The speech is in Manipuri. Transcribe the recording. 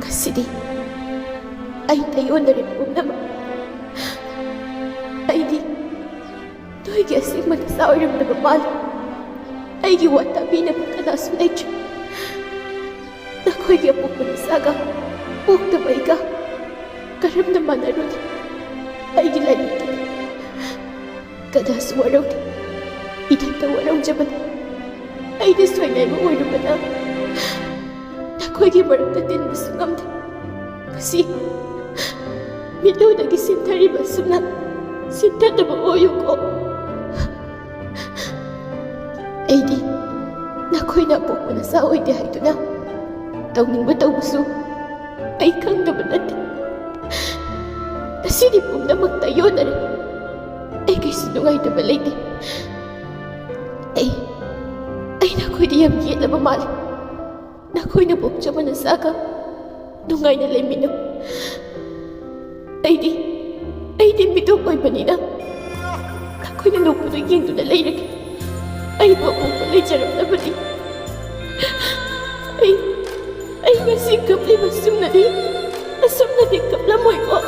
Kasidi, ay tayo na rin po naman. Ay di, do'y gasing mag-asawa ng nagmamahal. Ay giwatabi na pagkanasunay siya. Nako'y gapok mo nasaga, huwag na ba ika? Karam naman na ron, ay gilanit ka. Kadaswa raw, itantawa raw dyan ay nasway na yung ulo ba na. Nako'y gimarap na din masungam na. Kasi, milo na gisinta rin masungam. Sinta na mauyo ko. Ay di, nako'y napok mo na sa aoy di ito na. Tawning ba taw gusto? Ay kang naman natin. Nasinipong na magtayo na rin. Ay kay sinungay na balay di. Ay nako'y di yamye na mamali. Nako'y nabukja man ang saka. Nungay na lay minam. Ay di mitukoy manina. Nako'y nanupunong yung dunalay na kita. Ay maong palay charap na bali. Ay masikap li masum na di. Asam na di kaplamoy ko.